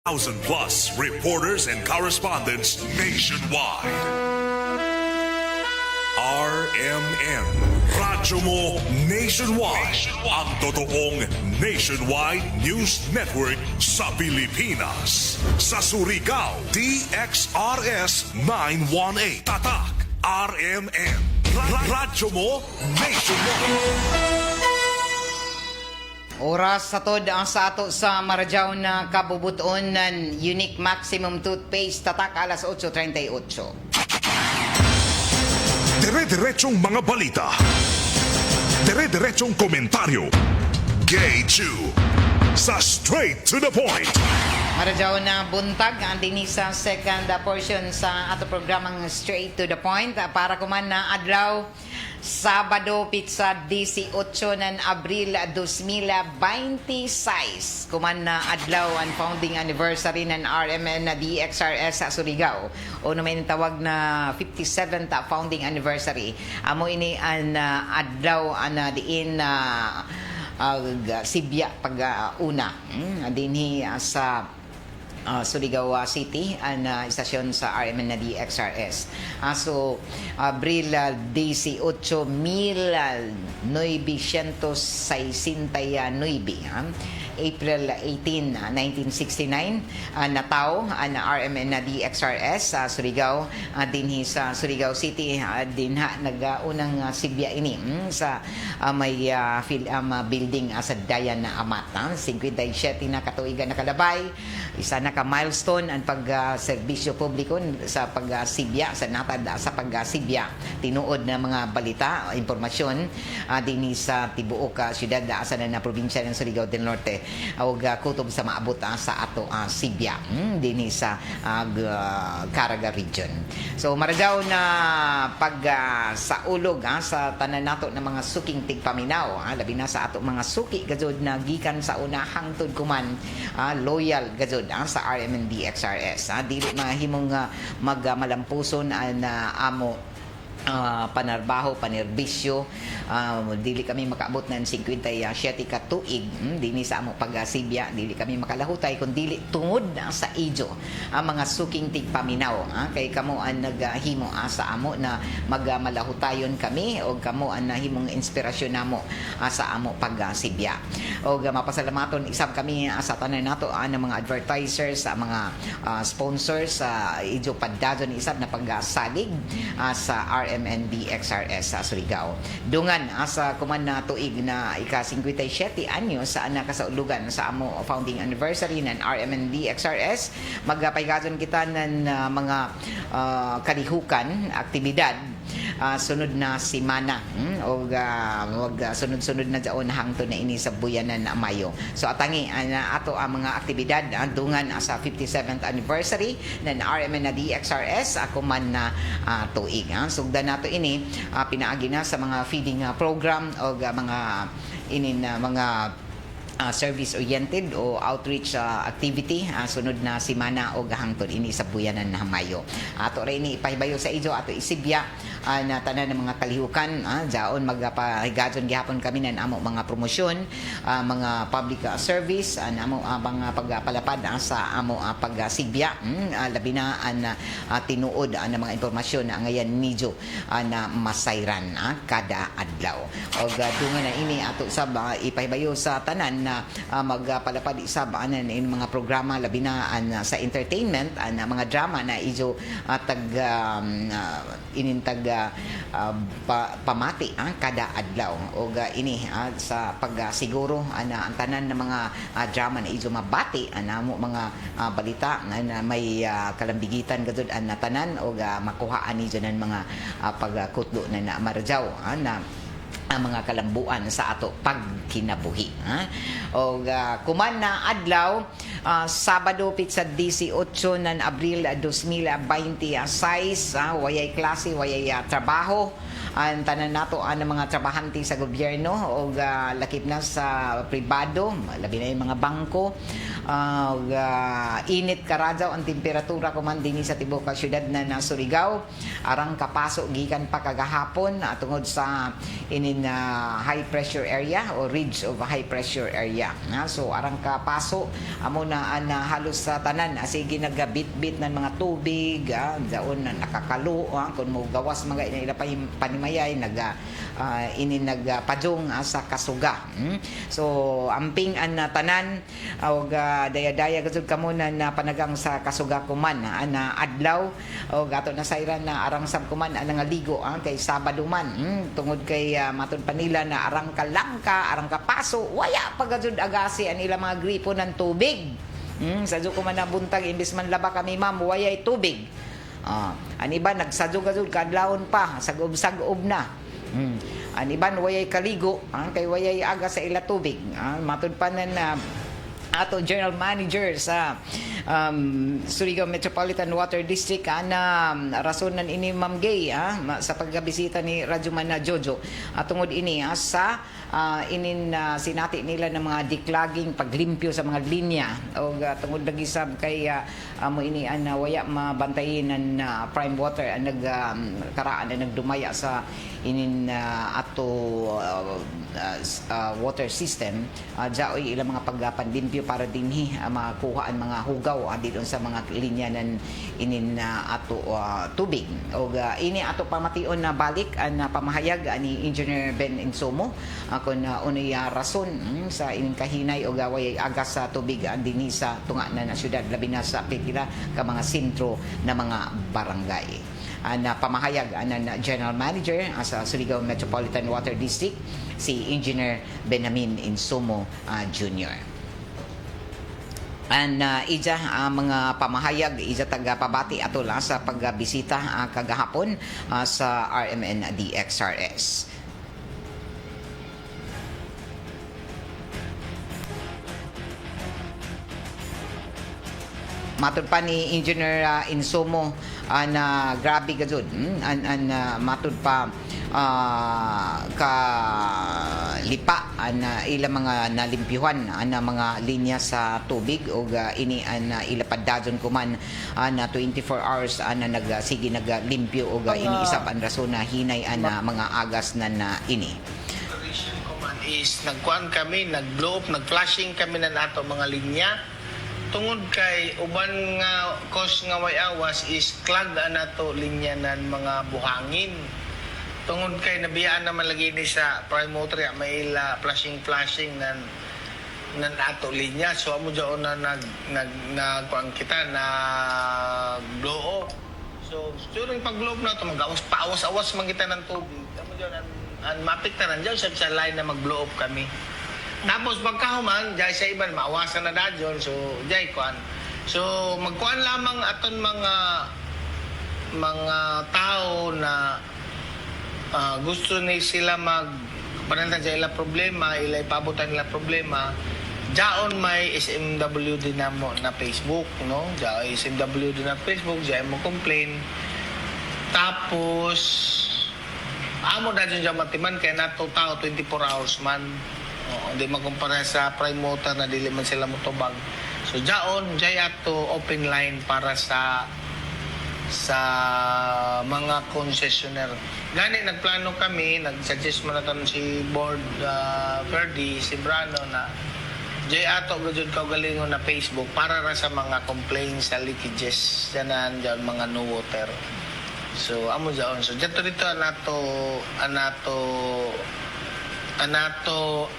1,000 plus reporters and correspondents nationwide. RMN, Radyo Mo Nationwide. Ang totoong nationwide news network sa Pilipinas. Sa Surigao, DXRS 918. Tatak, RMN. Radyo Mo Nationwide. Oras sa tod ang sa ato sa Marajaw na kabubuton ng Unique Maximum Toothpaste tatak alas 8:38. Dire-diretsong mga balita. Dire-diretsong komentaryo. Gay Chu. Sa straight to the point. Marajaw na buntag ang din sa second portion sa ato programang Straight to the Point para kuman na adlaw Sabado pizza 18 ng Abril 2026. Kuman na adlaw ang founding anniversary ng RMN na DXRS sa Surigao. O naman tawag na 57th founding anniversary. Amo ini ang adlaw na diin Sibya pag una. Dinhi sa Surigao City ang istasyon sa RMN na DXRS. So, Abril 18, 1969, April 18, 1969, natao ang RMN na DXRS sa Surigao, dinhi sa Surigao City, dinha nag-unang Sibya ini sa may building sa Dayan na Amat. 57 na katuigan na kalabay, isa na ka milestone ang pag-serbisyo publiko sa pag-Sibya, sa natad sa pag-Sibya. Tinuod na mga balita, impormasyon dinhi sa tibuok syudad asa na probinsya ng Surigao del Norte o kutob sa maabot sa ato Sibya dinhi sa Caraga region. So Marajaw na pag sa ulog sa tanan nato ng mga suking tigpaminaw, labi na sa ato mga suki gazod na gikan sa unahang tud kuman loyal gazod sa RMN DXRS. Dili mahimong magmalampuson na amo panarbaho, panerbisyo, dili kami makaabot ng 57 ka tuig dini sa amo pag-Sibya, dili kami makalahutay kung dili tungod sa ijo ang mga suking tigpaminaw. Kay kamo ang naghimo sa amo na magmalahutayon kami o kamo ang nahimong inspirasyon namo sa amo pag-Sibya. O mapasalamaton isab kami sa tanan nato ng mga advertisers, sa mga sponsors sa ijo paddadon isab na pagsalig sa RMN DXRS sa Surigao. Dungan sa kuman na tuig na ika-57 anyos sa nakasaulugan sa amo founding anniversary ng RMN DXRS, magpaygason kita ng mga kalihukan, aktibidad sunod na simana o wag sunod-sunod na daon hangtod na ini sa buyanan na Mayo. So atangi ato ang mga aktibidad dungan sa 57th anniversary ng RMN na DXRS ako man na tuig. Sugdan nato ini pinaagi na sa mga feeding program o mga inin mga service-oriented o outreach activity sunod na simana o gahangtod ini sa buyanan na Mayo. Ato rin ini ipahibayo sa ijo ato isibya na tanan ng mga kalihukan jaon magpahigadon gihapon kami ng amo mga promosyon, mga public service amo mga pagpalapad sa amo pag-Sibya, labi na tinuod ng mga impormasyon na ngayon medyo na masayran kada adlaw. O dungan na ini ato sab ipahibayo sa tanan na magpalapad isab in mga programa labi na sa entertainment mga drama na ijo pamati kada adlaw o ini sa pagsiguro ang tanan ng mga drama na ijo mabati namo mga balita na may kalambigitan gadud na tanan o makuhaan ijo ng mga pagkutlo na Marajaw na ang mga kalambuan sa ato pagkinabuhi. O kuman na adlaw Sabado pizza 18 ng Abril 2026, wayay klase, wayay trabaho ang tanan nato ang mga trabahante sa gobyerno o lakip na sa pribado, labi na yung mga bangko. Init karadyaw ang temperatura kuman dinhi sa tibuok ka syudad na Surigao, arang kapaso gikan pa kagahapon tungod sa inin high pressure area o ridge of high pressure area. So arang kapaso amo na halos sa tanan sige nagabit-bit ng mga tubig, daon na nakakalo kung mo gawas mga ila panimayay nagpajong sa kasuga. So amping an tanan og daya-daya gud kamo na panagang sa kasuga kuman na adlaw og ato na sayran na arang sab kuman nga ligo kay Sabado man tungod kay matud pa nila na arang kalangka, arang kapaso, waya pagajud agasi an ila mga gripo ng tubig. Sadyo ko man nabuntag imbis man laba kami ma'am wayay tubig. An iba nagsadyo-gadyo kadlawon pa sagob-sagob na. An iban wayay kaligo kay wayay aga sa ila tubig. Matud pa na ato General Manager sa Surigao Metropolitan Water District na rason nan ini Ma'am Gay sa pagbisita ni Rajuman na Jojo tungod ini sa sinati nila ng mga declogging paglimpyo sa mga linya o tungod lagi sab kay mo ini waya mabantayin ng prime water karaan na nagdumaya sa inin ato water system jaoy ilang mga pagpanlimpyo para dinhi makuha ang mga hugaw dito sa mga linya ng inin ato tubig o ini ato pamation na balik na pamahayag ni Engineer Ben Insomo kung unay rason sa ining kahinay o gaway agas sa tubig dinhi sa tunga na syudad labi na sa pipila ka mga sentro na mga barangay. Na pamahayag na General Manager sa Surigao Metropolitan Water District si Engineer Benamin Insomo Jr. Ija mga pamahayag ija tagapabati atula sa pagbisita kagahapon sa RMN DXRS. Matud pa ni Engineer Insomo na grabe gajud matud pa ka lipa na ila mga nalimpyuhan na mga linya sa tubig o ini ila padadon kuman na 24 hours na nagsige naglimpyo o ini isap ang rason na hinay mga agas na ini is nagkuan kami, nag-blow up, nag-flashing kami na nato mga linya. Tungod kay uban nga cause nga way awas is clogged nato linya ng mga buhangin. Tungod kay nabiyaan naman lagi ni sa prime motor may flashing nan ato linya. So amo diyon na nagkuan kita na blow up. So during pag-blow up na to magawas paawas-awas man kita ng tubig. Amo diyon ang mapikta nandiyan sa line na mag-blow up kami. Tapos pagkahuman, dahil sa iban, maawasan na dadyon. So, dahil kuan. So, magkuan lamang aton mga tao na gusto ni sila panantan sa ila problema, ila ipabutan nila problema. Diyan may SMW din na Facebook, no? Diyan SMW din na Facebook, diyan mo complain. Tapos, amo dadyon diyan matiman, kaya nato tao 24 hours man. Hindi makumpara sa prime motor na dili man sila motobag. So jaon jay ato open line para sa mga concessionaire. Gani nagplano kami, nag-suggest mo na si Board Verdi, si Brano na jay ato gud kaugalingon na Facebook para ra sa mga complaints sa leakages diyan mga no water. So amo jaon. So dito anato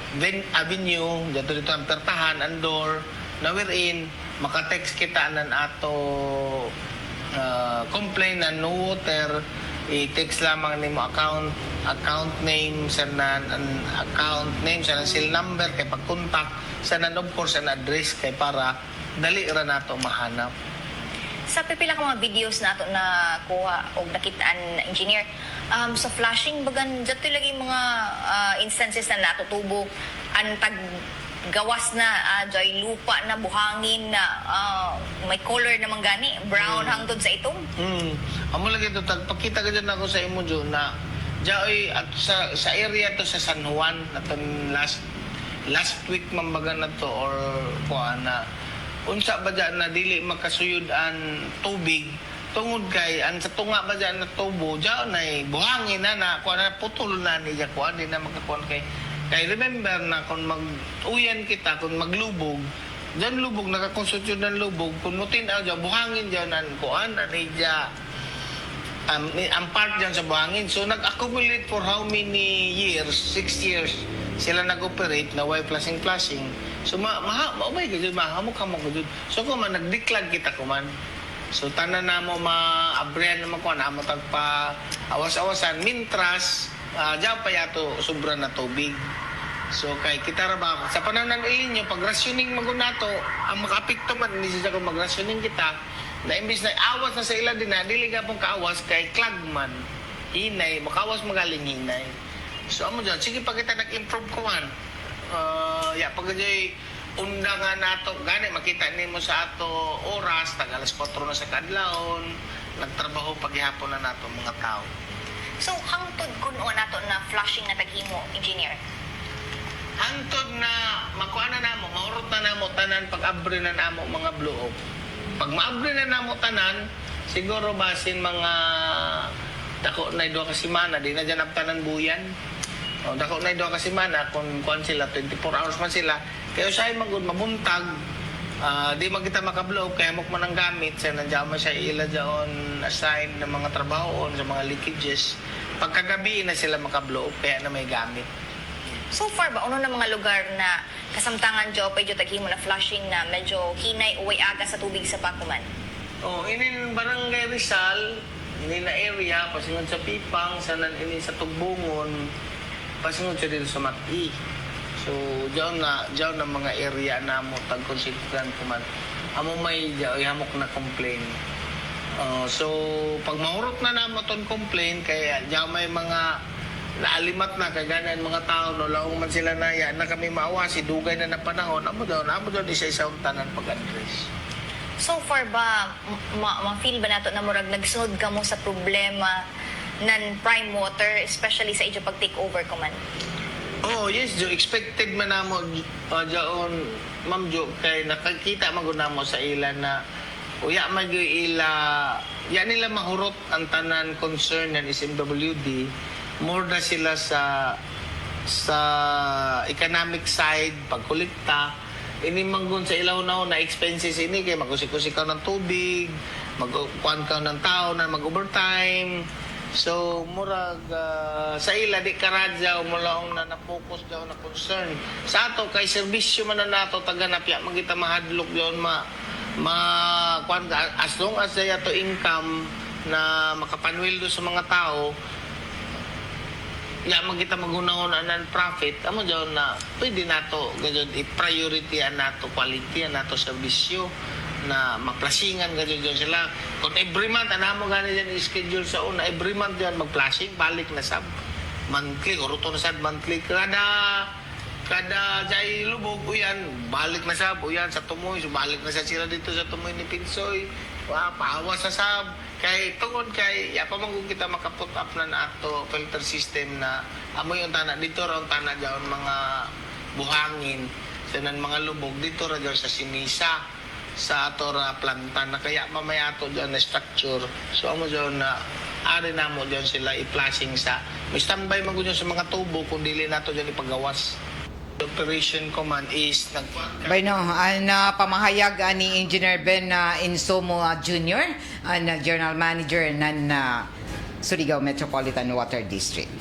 avenue dito ang pertahan andor na wherein maka-text kita nan ato complain na no water i-text lamang nimo account name sa seal number kay pag-contact sa of course an address kay para dali ra nato mahanap. Sa pipila ka mga videos nato na kuha o nakitaan engineer sa flashing bagan dito lagi mga instances na natutubo ang gawas na joy lupa na buhangin na may color naman gani brown hangtod sa itong amo lagi to pagkita ka dyan ako sa imo dyan na Diyoy at sa area to sa San Juan naton last week mambaga na to or kuan na unsa ba dyan na dili makasuyod ang tubig tungod kay ang sa tunga ba dyan na tubo dyan ay buhangin na kuan na putol na niya kuan di na makakuan kay remember na kung mag-uyan kita kung maglubog dyan lubog nakakonstruksyon ng lubog kung mutinaw dyan buhangin dyan ang kuan ani dyan ang part dyan sa buhangin. So, nag-accumulate for how many years? 6 years sila nag-operate na way flashing. So, maumay ka dyan, mahamok-hamok ka dyan. So, kung nag-declag kita kuman. So, tanan na mo ma-abrihan naman ko, na mo tagpa awas-awasan. Mintras, dyan pa yato, sobra na tubig. So, kay kita ba, sa pananan ilinyo, pag rationing magunato, ang makapikto man, hindi siya kung mag-rationing kita, na imbis na awas na sa ila din na dili ka pong kaawas kay klagman hinay makawas magaling hinay so amo dyan sige pa kita nag-improve kuman pag dyan undangan nato gani makita nimo sa ato oras tag alas 4 na sa kadlawon nagtrabaho paghihapon na nato mga tao. So hangtod kuno nato na flushing na taghimo, engineer? Hangtod na makuha na namo maurot na namo tanan pag-abre na namo mga blow-up. Pag maabre na namo tanan, siguro basin mga dako na 2 ka semana, di na dyan tanan buyan. O, dako na 2 ka semana, kung sila, 24 hours man sila, kaya siya magud mabuntag, di magkita makablow, kaya mok man ang gamit, siya nandiyan man siya ila dyan assign ng mga trabaho sa mga leakages. Pagkagabi na sila makablow, kaya na may gamit. So far ba, ano na mga lugar na kasamtangan dyo, pwede taghimo na flushing na medyo hinay o way aga sa tubig sa Pakuman? Ini Barangay Rizal, ini na area, pasingod sa Pipang, sanan ini sa Tugbungon, pasingod siya dito sa Mati. So, diyan na mga area na mo tag-considran ko man. Amo may hamok na complain. So, pag mahurot na namo ton complain, kaya diyan may mga naalimat na kaganan mga tao no laong man sila na ya na kami maawasi dugay na na panahon amo daw isa-isang tanan pag-address. So far ba ma-feel ba nato na murag nagsunod ka mo sa problema nan prime water especially sa inyo pag take over ko man? Oh yes Jo, expected man namo jaon Ma'am Jo kay nakakita maguna mo sa ila na uya magyo ila ya nila mahurot ang tanan concern ng SMWD more na sila sa economic side pagkolekta ini manggon sa ilaw na expenses ini kay magkusik-kusik ka ng tubig magkuan ka ng tao na mag-overtime so murag sa ila di karadya umulaong na na-focus daw na concern sa ato kay serbisyo man na nato taganap ya magita mahadlok yon kuan as long as saya to income na makapanwil do sa mga tao magkita magunahon ang profit amo daw na pwede nato gadyon i-priority nato quality nato serbisyo na maplasingan gadyon sila kung every month anamo gani diyan i-schedule sa una every month diyan mag-flashing balik na sab monthly or to na sad monthly kada jay lubog uyan balik na sab uyan sa tumoy so balik na sa sila dito sa tumoy ni Pinsoy paawas sa sab kay tungod kay pa man kita makaput up na ato filter system na amoy yung tana dito ra ang tana diyon mga buhangin sa nan mga lubog dito ra sa sinisa sa ato ra planta na kaya mamaya ato diyan na structure so amo diyon na ari na mo diyon sila i-flashing sa may standby man gud sa mga tubo kung dili nato diyan ipagawas. Operation Command is Bueno, pamahayag ni Engineer Ben Insomo Jr., General Manager ng Surigao Metropolitan Water District.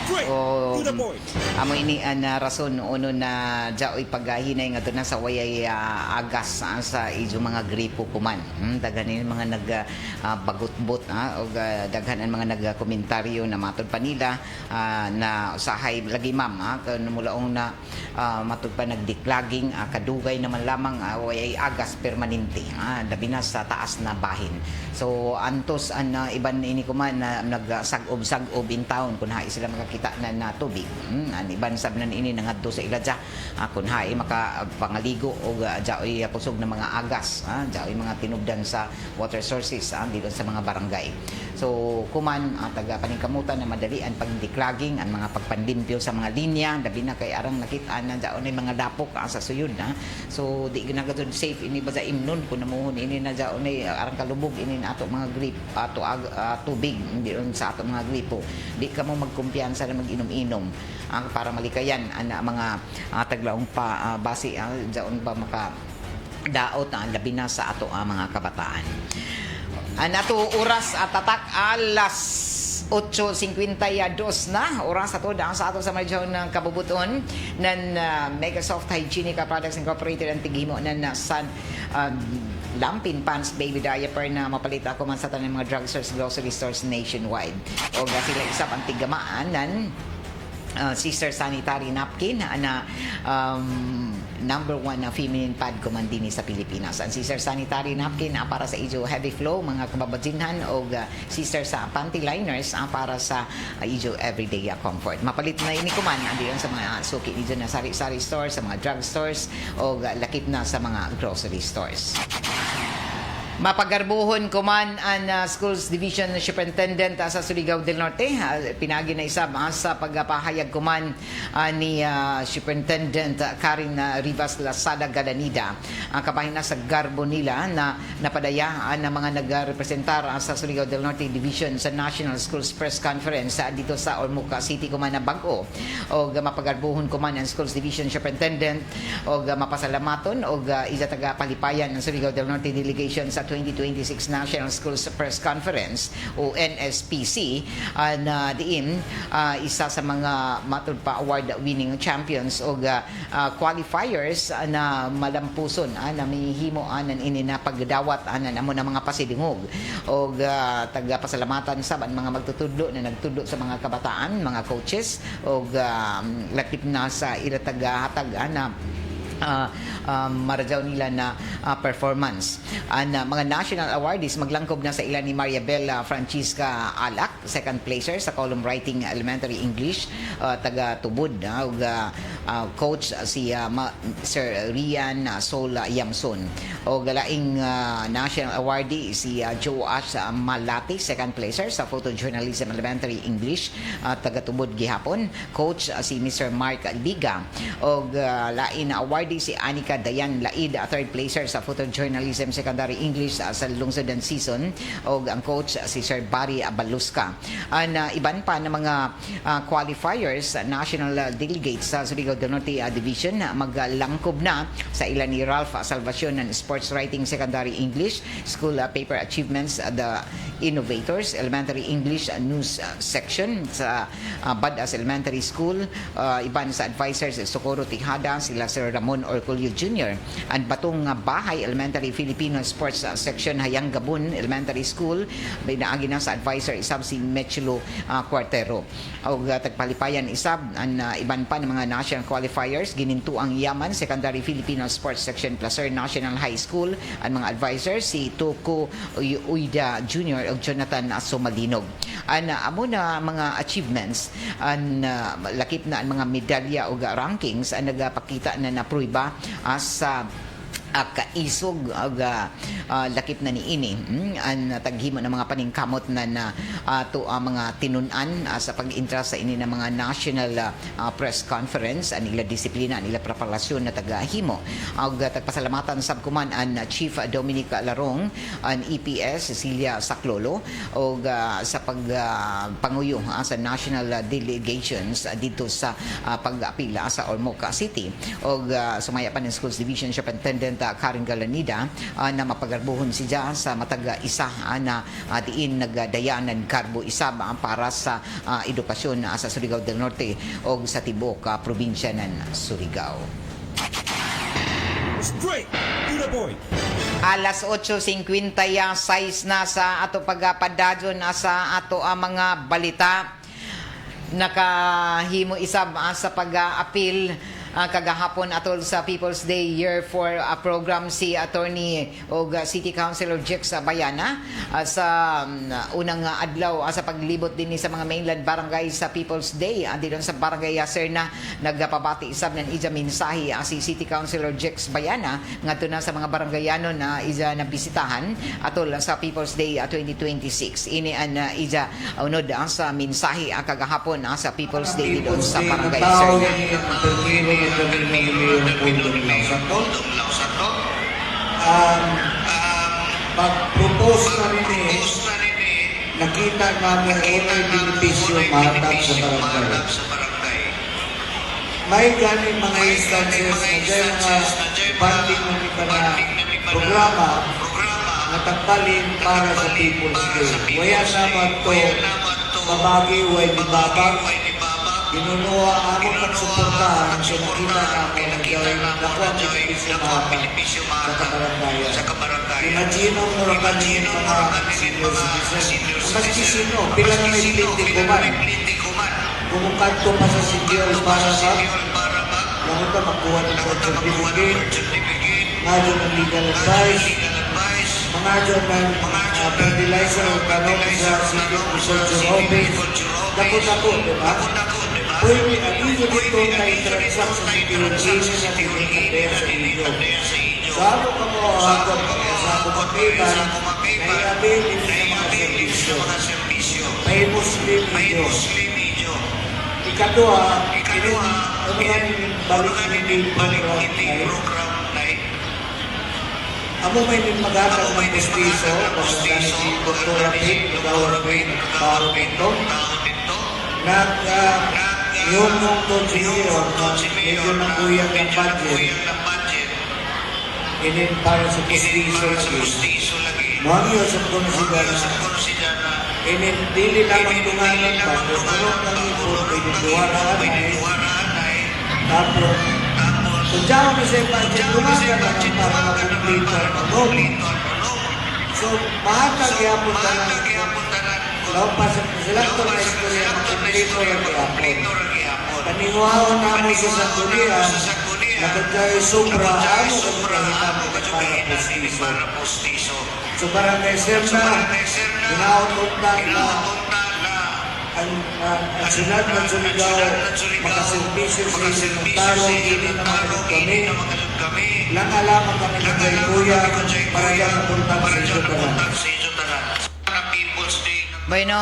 Straight to the point. Amo ini na rason uno na jaoy paghinay nga doon sa wayay agas sa ijo mga gripo kuman. Daghan mga nagbagot-bot o daghan ang mga nagkomentaryo na matod pa nila na usahay lagi ma'am mulaong na matod pa nagdiklaging kadugay naman lamang wayay agas permanente labi na sa taas na bahin. So antos an iban ini kuman na nagsag-ob in town kun hay sila makakita na tubig. An iban sab nan ini nangadto sa iladya kun hay makapangaligo og jaoy kusog na mga agas jaoy mga tinubdan sa water sources dito sa mga barangay. So kuman taga paningkamutan na madalian pagdiklaging ang mga pagpandimpyo sa mga linya, labi na kay arang nakita na daon ay mga dapok sa suyod na. So di ginagadod safe ini ba sa imnon kun namuhon ini na daon ay arang kalubog ini na ato mga grip ato tubig hindi sa ato mga gripo. Di ka mo magkumpiyansa na mag-inom-inom para malikayan ana mga taglaong pa base daon ba maka daot labi na sa ato mga kabataan. Nato oras at tatak alas 8:52 na oras ato daan sa ato sa medyo ng kabubuton ng Megasoft Hygienic Products Incorporated ang tigimo na San Lampin Pants Baby Diaper na mapalit ako man sa tanang mga drugstores, grocery stores nationwide. O sila isap ang tigamaanan Sister Sanitary Napkin na number 1 na feminine pad kumandini sa Pilipinas. Ang Sister Sanitary Napkin para sa ijo heavy flow, mga kababadzinhan o Sister sa panty liners para sa ijo everyday comfort. Mapalit na ini kuman andiyan sa mga suki ijo na sari-sari stores, sa mga drug stores o lakip na sa mga grocery stores. Mapagarbuhon kuman ang Schools Division Superintendent sa Surigao del Norte. Pinagi na isa sa pagpahayag kuman ni Superintendent Karen Rivas Lasada Galanida. Ang kabahin na sa garbo nila na napadaya na mga nagrepresentar sa Surigao del Norte Division sa National Schools Press Conference dito sa Ormoc City kuman na Bago. O mapagarbuhon kuman ang Schools Division Superintendent o mapasalamaton o isa taga palipayan ng Surigao del Norte Delegation sa 2026 National Schools Press Conference o NSPC na diin isa sa mga matud pa award-winning champions o qualifiers na malampuson na mihimo anan ini na pagdawat anan amo na mga pasidingog o taga pasalamatan sa mga magtutudlo na nagtudlo sa mga kabataan, mga coaches o lakip na sa ila taga hatag na marajaw nila na performance. Ang mga national awardees maglangkob na sa ilan ni Maria Bella Francisca Alak, second placer sa column writing elementary English, taga Tubod coach si Sir Rian Sola Yamson. O galaing national awardee si Joe Ash Malati, second placer sa photojournalism elementary English, taga Tubod gihapon. Coach si Mr. Mark Liga. O lain award si Anika Dayan Laid, third placer sa photojournalism secondary English sa lungsod ng season o ang coach si Sir Barry Abaluska. Iban pa na mga qualifiers, national delegates sa Surigao del Norte Division maglangkob na sa ilan ni Ralph Salvacion ng sports writing secondary English, school paper achievements, the innovators elementary English news section sa Badas Elementary School. Iban sa advisors Socorro Tijada, sila Sir Ramon Orculio Jr. Ang Batong Bahay Elementary Filipino Sports Section Hayang Gabon Elementary School, may naagi na sa advisor isab si Mechulo Cuartero. O tagpalipayan isab ang iban pa ng mga national qualifiers gininto ang Yaman Secondary Filipino Sports Section Placer National High School. Ang mga advisors si Toko Uida Jr. o Jonathan Somalinog. Amo na mga achievements ang lakip na ang mga medalya o rankings ang nagapakita na napruiba sa kaisog lakip na niini ang taghimo ng mga paningkamot na to mga tinunan sa pag-intra sa ini ng mga national press conference ang ila disiplina ang ila preparasyon na tagahimo og tagpasalamatan sab kuman ang Chief Dominic Larong ang EPS Cecilia Saclolo og sa panguyo sa national delegations dito sa pag-apila sa Ormoc City og sumaya pa ng Schools Division Superintendent Karen Galanida na mapagarbuhon siya sa mataga isa na diin nagdayanan karbo isa para sa edukasyon sa Surigao del Norte o sa tibok probinsya ng Surigao. Straight to the point. Alas 8:56 na sa ato pagpadadyon sa ato mga balita. Nakahimo isab sa pag-apil kagahapon atol sa People's Day Year for program si Attorney o City Councilor Jex Bayana sa unang adlaw sa paglibot din sa mga mainland barangay sa People's Day. Dito sa barangay Serna nagpabati isab ng ija mensahe si City Councilor Jex Bayana ngadto na sa mga barangayano na ija nabisitahan atol sa People's Day 2026. Ini an ija unod sa mensahe kagahapon sa People's Day dito sa barangay Serna. Pag-propose na rin nakita namin unang benepisyo mahatag sa barangay. May ganing mga instances na dahil mga funding na iba na programa na tagbalin para sa People's Day. Waya naman to babagi, way di babag. Ginunuha among pagsuportahan sa nakita namin na gawin ako ang benepisyo mahatag sa kabarangayan. Imagine mo rin kanina mga senior citizen. Maski sino, pila na may plitikuman. Kumukanto pa sa senior para sa lang ito magkuha ng birth certificate, mga dyan ng legal advice, mga dyan ng fertilizer o tanong sa City Agriculture Office. Dako-dako, di ba? Pwede, ang inyo dito na interaction sa security na tinitandaya sa inyo. So ako ka mo hanggang sa kumakitan, ay abil din sa mga servisyo. May Muslim ninyo. Ikadua, ano nga balik ng program ay amo may maghatag ng justiso kasi dahil si Dr. Rapid, Gawar Pin, Bawal Pinto, yung to Mayor na medyo naguyang ng budget, inin para sa justiso lagi. Mga yun sa konsidera na inin dili lamang tunganan ba, pero ng ipon, pwede duwaraan ay, tapos, kung dyan kami sa budget, tunganan na para makumplito ang So, mahatag yapon na lang. Laupas sila ito na istorya makumplito ang yapon. Paniwaon namin sa sanggunian, nakagay sobra ano kami kahitam para postiso. So barangay Serna, ginautot na ang sunod ng Surigao makaservisyo sa isinong tarong hindi naman kami. Lang alaman kami ng Gaykuya para yan napuntan sa Isotaran. Bueno,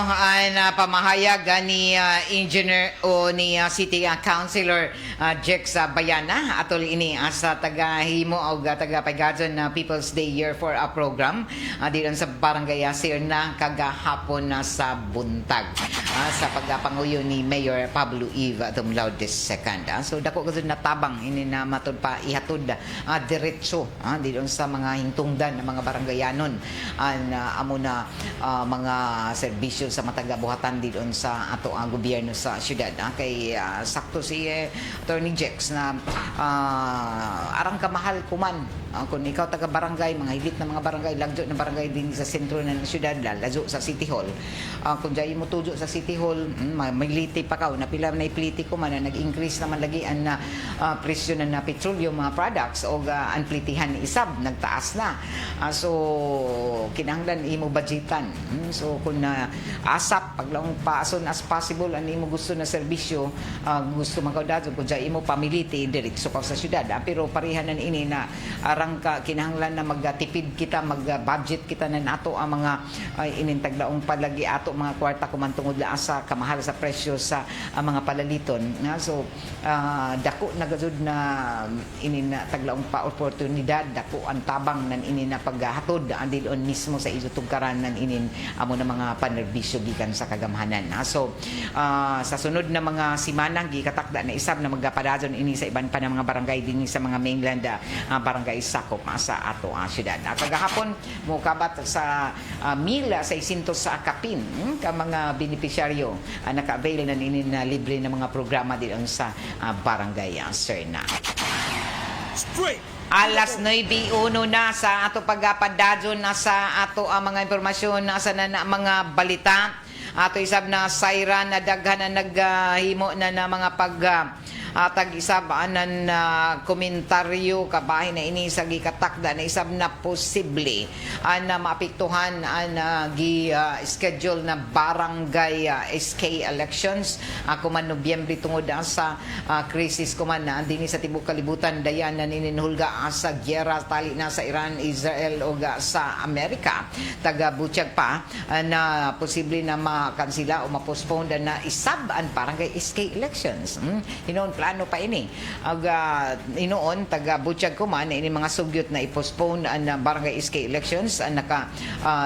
pamahayag ni engineer o ni City Councilor Jex Bayana atol ini sa tagahimo o tagapaygadon na People's Day Year for a program dito sa barangay Serna kagahapon sa buntag sa pagpanguyo ni Mayor Pablo Eve Tumlaud II. So dako gud natabang ini na matud pa ihatod diretso dito sa mga hingtungdan ng mga barangayanon amo na mga serbisyo sa matagabuhatan dito sa ato ang gobyerno sa syudad. Kay sakto si Attorney Jex na arang kamahal kuman kung ikaw taga barangay, mga hilit na mga barangay, lagjo na barangay din sa sentro ng syudad, lazo sa City Hall. Kung dyan mo tujo sa City Hall, may liti pa ka, napila na ipliti ko man, nag-increase naman lagi ang presyo na petroleum mga products o ang plitihan ni isab, nagtaas na. So, kinahanglan imo budgetan. So, kung asap, paglaong pa as soon as possible, ang imo gusto na serbisyo, gusto magkaudadyo, kung dyan imo pamiliti, diretso ka sa syudad. Pero parihanan ini na arang ka kinahanglan na magtipid kita, mag-budget kita na nato ang mga inintaglaong palagi ato mga kwarta kumantungod la sa kamahal sa presyo sa mga palaliton. So dako na gazud na inin taglaong pa oportunidad, dako ang tabang nan inin na paghatod andilon mismo sa isutugkaran nan inin amo na mga panerbisyo gikan sa kagamhanan. So sa sunod na mga simana gikatakda na isab na magpapadadon ini sa iban pa ng mga barangay dinhi sa mga mainland barangay sakop sa ato ang syudad. Kagahapon mo kabat sa 1,600 sa kapin ka mga beneficiaryo naka-avail na ninin na libre na mga programa dito sa barangay Serna. Alas 9:01 na sa ato pagpadadyon na sa ato ang mga impormasyon na sa mga balita. Ato isab na Saira na daghan na naghimo na mga Tag isab anan na komentaryo kabahin na ini sa gikatakda na isab na posible na maapektuhan gi schedule na barangay SK elections kuman Nobyembre tungod sa krisis kuman na dinhi sa tibok kalibutan dayan na nininhulga sa gyera tali na sa Iran, Israel o sa Amerika. Taga butyag pa na posible na makansila o mapostpone na isab ang barangay SK elections. Hinoon plano pa ini. Inoon taga butyag ko man ini mga sugyot na i-postpone ang barangay SK elections naka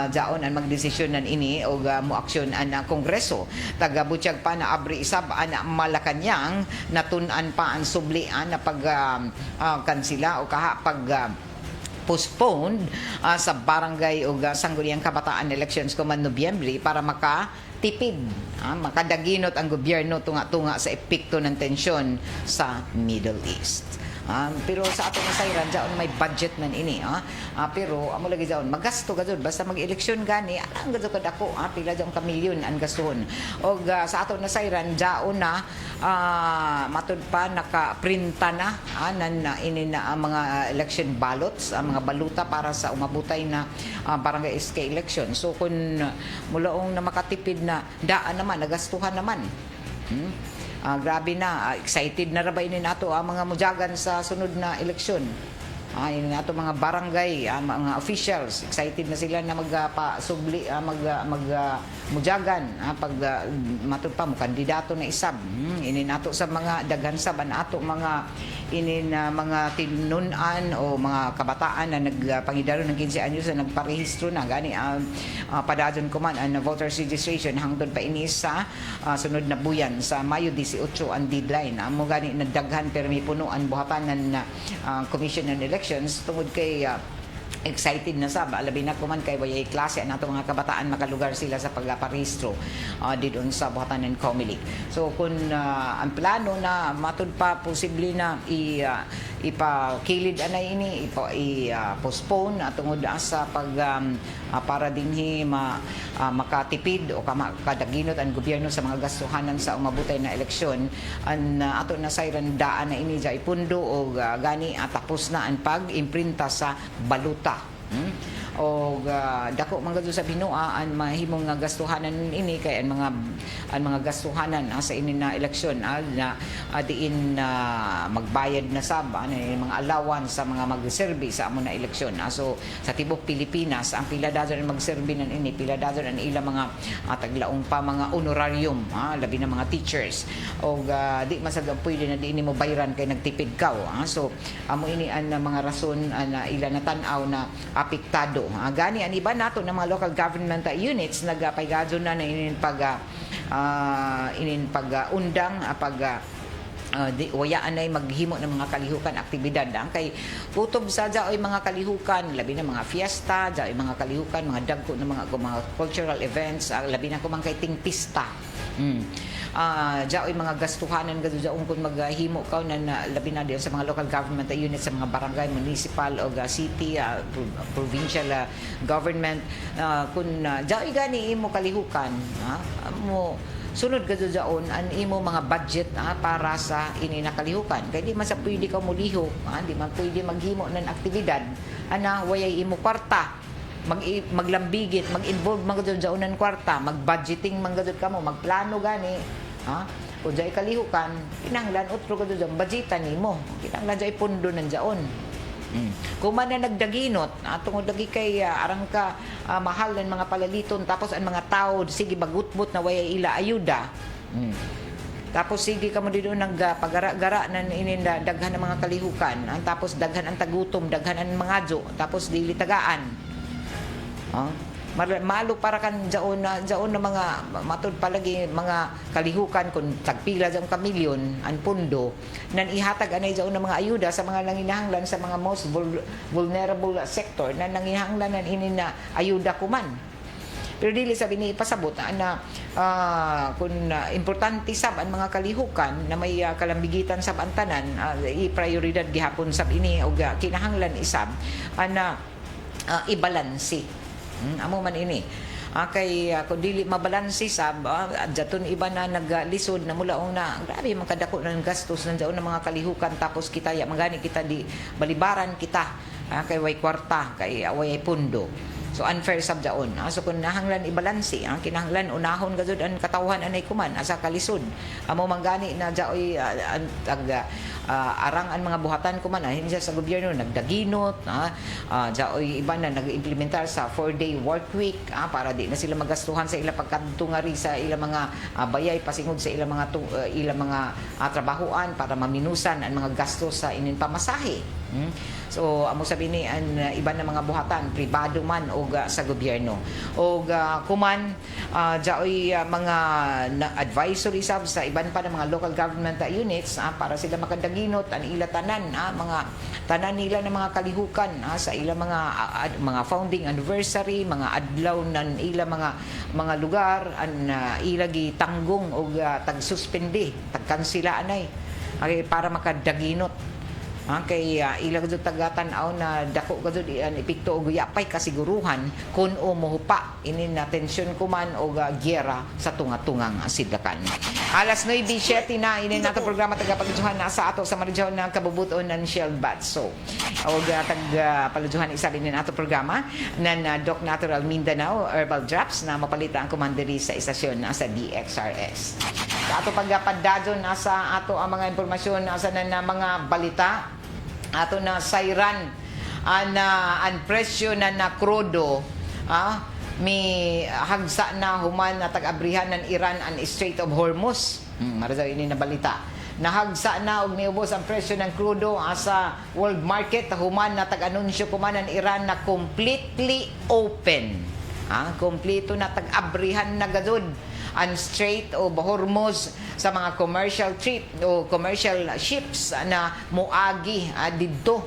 daon ang magdesisyon nan ini o moaksyon ang kongreso. Taga butyag pa na abri isab ang Malacañang natun-an pa ang sublian na pag kansila o pag postponed sa barangay o sangguniang kabataan elections kuman Nobyembre para makatipid, makadaginot ang gobyerno tunga-tunga sa epekto ng tensyon sa Middle East. Pero sa ato na sayran daon may budget man ini pero amo lagi daon magasto gazud basta mag-eleksyon gani ang gazud kadako pila daon ka milyon ang gastuhon og sa ato na sayran daon na matud pa naka-printa na ini na ang mga election ballots ang mga baluta para sa umabutay na barangay SK election. So kung mulaong na makatipid na daan naman nagastuhan naman. Grabe na, excited na rabay ni nato ang mga mujagan sa sunod na eleksyon. Yun nato mga barangay, mga officials, excited na sila na magpasubli, mujagan pag matud pa mo kandidato na isab. Ini nato sa mga daghan sab ato mga mga tinunan o mga kabataan na nagpangidaro ng 15 anyos na nagparehistro na gani padadon ko man ang voters registration hangtod pa ini sa sunod na buyan sa Mayo 18 ang deadline. Amo gani nagdaghan pero may puno ang buhatanan na Commission on Elections tungod kay excited na sab alabi na kuman kay wayay klase nato mga kabataan makalugar sila sa pagparehistro didon sa buhatanan COMELEC. So kung ang plano na matud pa posible na ipakilid anay ini i-postpone tungod sa pag para dinhi makatipid o makadaginot ang gobyerno sa mga gastuhanan sa umabutay na eleksyon ang ato na sayran daan na ini jay pundo o gani tapos na ang pag-imprinta sa baluta. O dako man gadto sa Binua ang mahimong nga gastuhanan ini kay ang mga gastuhanan sa ini na eleksyon na diin magbayad na sab mga allowance sa mga magserbi sa amo na eleksyon. So sa tibok Pilipinas ang pila dadon magserbi nan ini pila dadon ang ilang mga taglaong pa mga honorarium labi na mga teachers o di masagab pwede na diin mo bayran kay nagtipid ka. So amo ini ang mga rason na ila na tan-aw na apektado. Gani ang iba nato ng mga local government units nagpaygado na inin undang wayaan ay maghimo ng mga kalihukan aktibidad kay kutob sa jaoy mga kalihukan labi na mga fiesta jaoy mga kalihukan mga dagko ng mga cultural events labi na kumang kay ting pista. Jaoy mga gastuhanan gado jaon kun maghimo ka na labi na diyan sa mga local government units sa mga barangay, municipal o city, provincial government kun jaoy gani imo kalihukan mo sunod gado jaon an imo mga budget para sa ini nakalihukan kay di man sa pwede ka mulihok di man pwede maghimo ng aktibidad wayay imo kwarta maglambigit, mag-involve man gadto jaunan kwarta, mag-budgeting man gadto kamo, magplano gani, o jay kalihukan, kinahanglan utro gadto jang budgetan nimo, kinahanglan jay pundo nan jaon. Kung man na nagdaginot, tungod lagi kay arang ka mahal ng mga palaliton, tapos ang mga tao sige bagutbot na wayay ila ayuda. Tapos sige ka mo dito nagpagara-gara na daghan ng mga kalihukan, tapos daghan ang tagutom, daghan ang mga jo, tapos dili tagaan. Malo para kan jaon na mga matud palagi mga kalihukan kun tagpila jang kamilyon ang pundo nan ihatag anay jaon na mga ayuda sa mga nanginahanglan sa mga most vulnerable sector na nanginahanglan nan ini na ayuda kuman. Pero dili sabi ni ipasabot na kung importante sab ang mga kalihukan na may kalambigitan sab ang tanan i-prioridad gihapon sab ini o kinahanglan isab na ibalansi. Amo man ini Kay kung dili mabalansi sab, daton iba na naglisod na mula una, grabe man kadako ng gastos nandiyan ng mga kalihukan, tapos kita ya magani kita di balibaran kita, kay way kwarta, kay way pundo. So unfair sab daon. So kung nahanglan ibalansi, kinahanglan unahon gazud ang katawhan anay kuman asa kalisod. Amo manggani na jaoy arang ang mga buhatan kuman hindi sa gobyerno nagdaginot, jaoy iba na nag-implementar sa 4-day work week, para di na sila magastuhan sa ila pagkatungari sa ila mga bayay pasingod sa ila mga trabahoan para maminusan ang mga gastos sa inin pamasahe. So amo sabi ni ang iba na mga buhatan pribado man o sa gobyerno o kuman jaoy mga advisory sab sa iban pa ng mga local government units para sila makadaginot ang ila tanan, mga tanan nila ng mga kalihukan sa ila mga founding anniversary, mga adlaw ng ila mga lugar ang ilagi tanggong o tagsuspende tagkansila anay para makadaginot. Kay ilang gud tagatan-aw na dako gud epekto og yapay kasiguruhan kun mohupa inin na tensyon kuman og gyera sa tunga-tungang sidlakan. Alas 9:07 na inin nato programa tagapagduhan na sa ato sa maradyaw ng kabubuton ng Shell Batso. Og tagapagduhan isa din nato programa ng Doc Natural Mindanao Herbal Drops na mapalita ang komanderi sa istasyon sa DXRS. Sa ato pagpadadyon nasa ato ang mga impormasyon nasa na mga balita ato na sayran ang presyo na krudo mi hagsa na human na tag-abrihan ng Iran ang Strait of Hormuz. Marajaw ini na balita. Nahagsa na og niubos ang presyo ng krudo sa world market human na tag-anunsyo kuman ng Iran na completely open. Kompleto na tag-abrihan na gadud ang Strait of Hormuz sa mga commercial trip o commercial ships na muagi didto.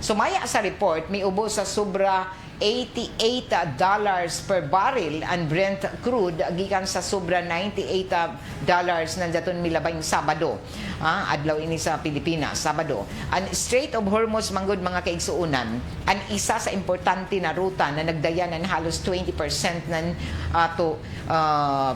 Sumaya sa report, miubos sa sobra $88 per barrel ang Brent crude gikan sa sobra $98 na daton milabayng Sabado. Adlaw ini sa Pilipinas, Sabado. Ang Strait of Hormuz manggod mga kaigsuunan, ang isa sa importante na ruta na nagdayanan halos 20% ng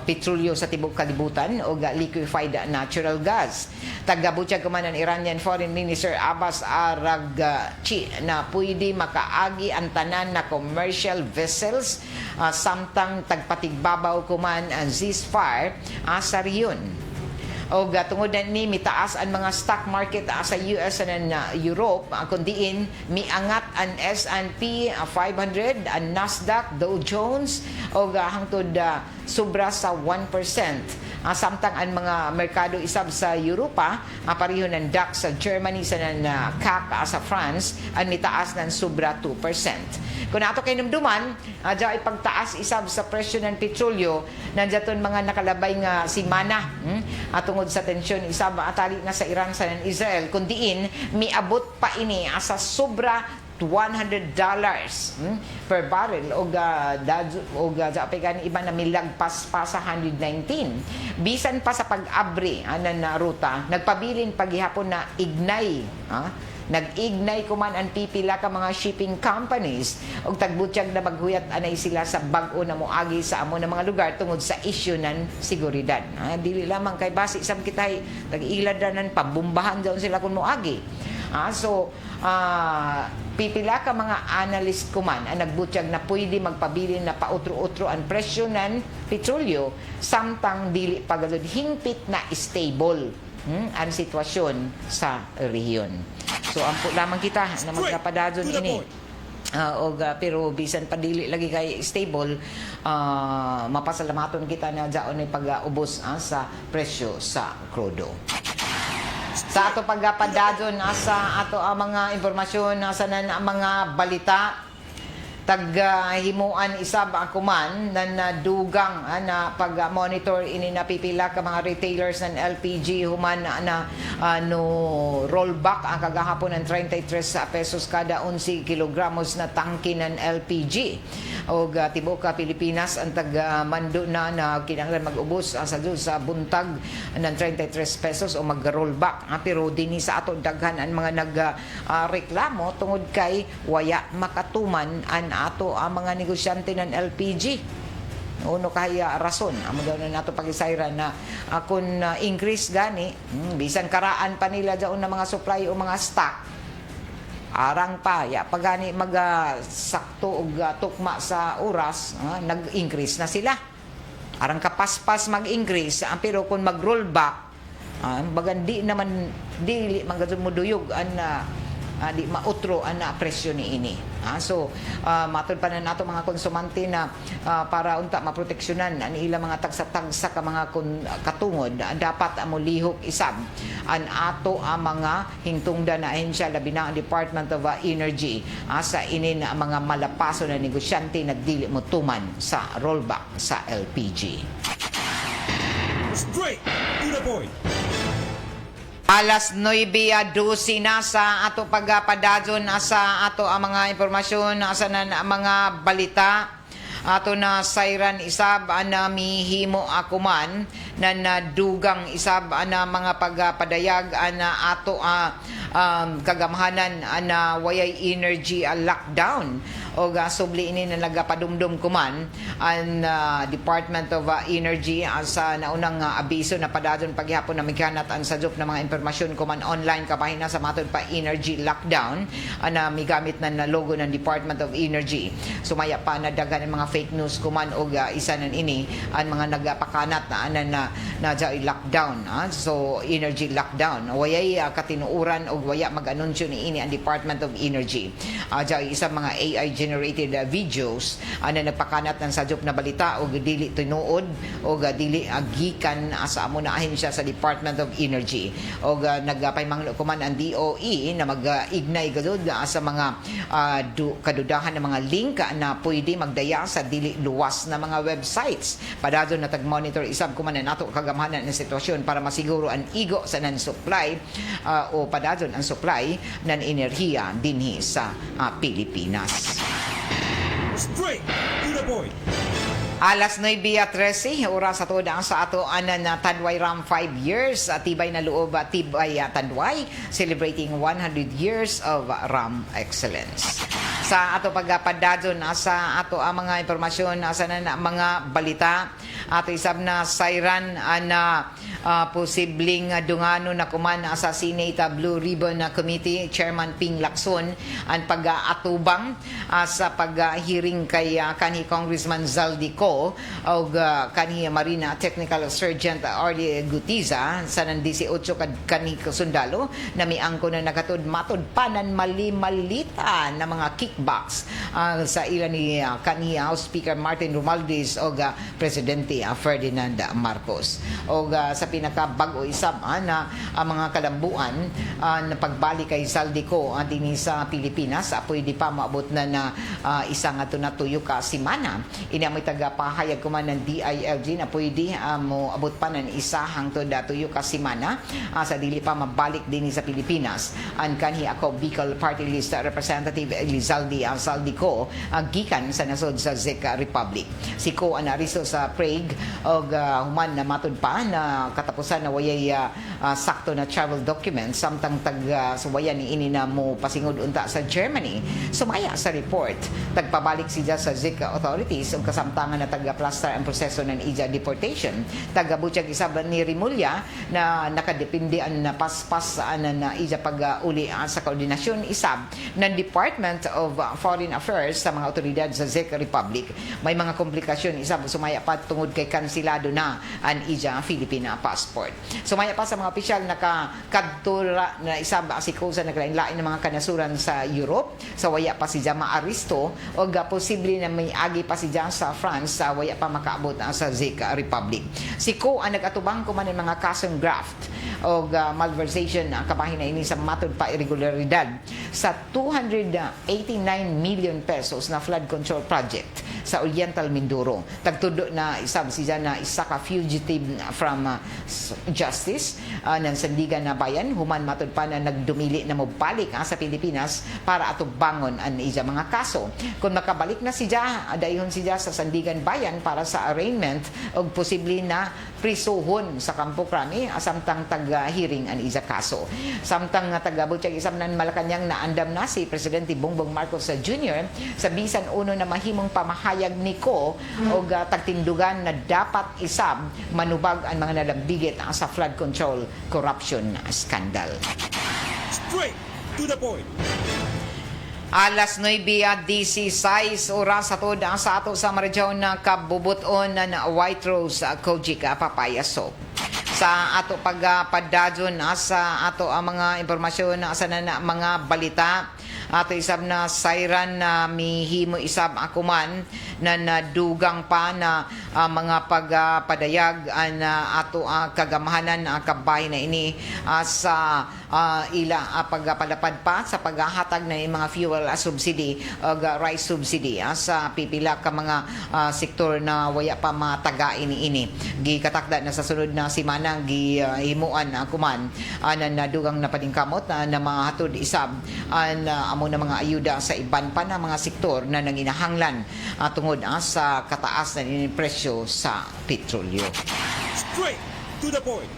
petrolyo sa tibok kalibutan o liquefied natural gas. Tagabutyag kuman ang Iranian Foreign Minister Abbas Araghchi na pwede makaagi ang tanan na commercial vessels samtang tagpatigbabaw kuman ang ceasefire sa riyon. O tungod ni mitaas ang mga stock market sa US and Europe, kundiin miangat ang S&P 500, ang Nasdaq, Dow Jones o hangtod sobra sa 1%. Samtang ang mga merkado isab sa Europa, pareho ng DAX sa Germany, sa CAC sa France, ang mitaas ng sobra 2%. Kung ato kay numduman, dyan ay pagtaas isab sa presyo ng petrolyo, nandiyaton mga nakalabay nga simana tungod sa tensyon isab atali nga sa Iran sa Israel, kundiin miabot pa ini sa sobra $100 per barrel o gani iba na milagpas pa sa 119. Bisan pa sa pag-abri na ruta, nagpabilin paghihapon na ignay. Nag-ignay kuman ang pipila ka mga shipping companies og tagbutyag na maghuyat anay sila sa bag-o na moagi sa amo na mga lugar tungod sa issue ng seguridad. Dili lamang kay basi sam kitay tag-iladanan pambumbahan daw sila kun moagi. Pipila ka mga analyst kuman ang nagbutyag na pwede magpabilin na pautro-utro ang presyo ng petrolyo samtang dili pagalod hingpit na stable ang sitwasyon sa rehiyon. So ampo lamang kita na magkapadadon ini. Pero bisan pa dili lagi kay stable, mapasalamaton kita na daon ay pag-ubos sa presyo sa krudo. Sa ato pagpadadon sa ato ang mga impormasyon sa mga balita, taghimuan isab akuman na dugang na pag-monitor ini napipila ka mga retailers ng LPG human na no rollback ang kagahapon ng 33 pesos kada 11 kilogramos na tangke ng LPG. O tibuok Pilipinas ang tagmando na kinahanglan mag-ubos sa buntag ng 33 pesos o mag-rollback. Pero dinhi sa ato daghan ang mga nagreklamo tungod kay waya makatuman ang ato ang mga negosyante ng LPG. uno kaya rason amo daw na nato pagisayran na kung increase gani bisan karaan pa nila daw na mga supply o mga stock arang pa ya pagani sakto og tukma sa oras nag-increase na sila arang kapaspas mag-increase pero kung mag-roll back bagan di dili magadumuduyog di mautro ang presyo ni ini. So, matod pa na nato mga konsumante na para unta maproteksyonan ang ilang mga tagsa-tagsa ka mga katungod, dapat amo lihok isab ang ato ang mga hingtungdan na ahensya labi na ang Department of Energy sa inin mga malapaso na negosyante na dili mo tuman sa rollback sa LPG. Straight to the point. Alas 9:12 na sa ato pagpadadyon sa ato ang mga impormasyon sa mga balita ato na sayran isab na mihimo akuman na nadugang isab na mga pagpadayag na ato kagamhanan na wayay energy lockdown o subli ini na nagapadumdum kuman ang Department of Energy sa naunang abiso na padadon paghihapon na mikanat ang sadyop na mga impormasyon kuman online kapahina sa matod pa energy lockdown na migamit na logo ng Department of Energy. Sumaya pa na dagan ang mga fake news kuman o isa nan ini ang mga nagapakanat na lockdown. So energy lockdown. Wayay katinuuran o waya mag-anunsyo ni ini ang Department of Energy. Isa mga AI generated videos na nagpakanat ng sadyop na balita o dili tinuod o dili gikan sa amo na ahensya sa Department of Energy o nagpaymanglo kuman ang DOE na mag-ignay gadud sa mga kadudahan ng mga link na pwede magdaya sa dili luwas na mga websites. Padadon na tag-monitor isab kuman na nato kagamhanan ng sitwasyon para masiguro ang igo sa nan-supply o padadon ang supply ng enerhiya dinhi sa Pilipinas. Straight to the point. Alas 9:13 oras sa tuda sa ato na Tadway Ram 5 years tibay na loob tibay Tadway celebrating 100 years of Ram excellence. Sa ato pagpadadon sa ato ang mga impormasyon sa mga balita ato isab na sayran na posibleng dungano na kuman sa Senate Blue Ribbon Committee Chairman Ping Lacson ang pag-atubang sa pag-hearing kay kanhi Congressman Zaldico o kanhi Marina Technical Sergeant Arlie Gutiza sa nang 18 kanhi sundalo na miangko na nagatud matud panan mali-malita na mga kickbacks sa ilan ni kanhi House Speaker Martin Romualdez o Presidente Ferdinand Marcos o sa pinakabago isab na mga kalambuan na pagbalik kay Zaldico dinhi sa Pilipinas pwede pa maabot na isang ato na tuyo ka simana inamoy tagapahayag kuman ng DILG na pwede mo abot pa ng isa hangtod tuyo ka simana sa dili pa mabalik dinhi sa Pilipinas ang kanhi ako Bicol Party List Representative Elizalde Zaldico gikan sa nasod sa Czech Republic. Si Ko anariso sa Prague og human na matud pa na katapusan na wayay sakto na travel documents samtang suwayan ni ini na mo pasingod unta sa Germany. Sumaya sa report tagpabalik siya sa Czech authorities ug kasamtangan na taga-plaster ang proseso ng ija deportation. Tagabutyag isab ni Rimulya na nakadepende ang napaspas na ija pag-uli sa koordinasyon isab ng Department of Foreign Affairs sa mga otoridad sa Czech Republic. May mga komplikasyon isab sumaya pa tungod kay kansilado na ang ija Filipina passport. Sumaya pa sa mga opisyal nakakadtura na isab si Kosa naglain-lain ng mga kanasuran sa Europe sa waya pa si Jama Aristo o posible na may agi pa si Jama sa France sa waya pa makaabot sa Czech Republic. Si Ko ang nag-atubang kuman ng mga kasong graft o malversation ang kabahin na ini sa matod pa irregularidad sa 289 million pesos na flood control project sa Oriental Mindoro. Tagtudo na isab siya na isa ka fugitive from justice ng sandigan na bayan human matod pa na nagdumili na mobalik sa Pilipinas para atubangon ang iya mga kaso. Kung makabalik na siya dayhon siya sa sandigan bayan para sa arraignment og posible na prisuhon sa Campo Crame samtang taga-hearing an isa kaso. Samtang taga-Butchag isab nan Malacañang naandam na si Presidente Bongbong Marcos Jr. sa bisan uno na mahimong pamahayag niko og tagtindugan na dapat isab manubag ang mga nalambigit sa flood control corruption scandal. Straight to the point. Alas 9:16 oras atod sa ato sa Marjaw na kabubuton na White Rose Kojic Papaya Soap. Sa ato pagpadadyon sa ato ang mga impormasyon sa mga balita, ato isab na siren na mihimo isab akuman na nadugang pa na mga pagpadayag na ato kagamahanan kabay na ini sa ila pagpalapad pa sa paghahatag na mga fuel subsidy o rice subsidy sa pipila ka mga sektor na waya pa mataga ini. Gikatakda na sa sunod na simana gihimuan kuman na nadugang na padingkamot na mahatod isab amo na mga ayuda sa iban pa na mga sektor na nanginahanglan tungod sa kataas na presyo sa petrolyo. Straight to the point.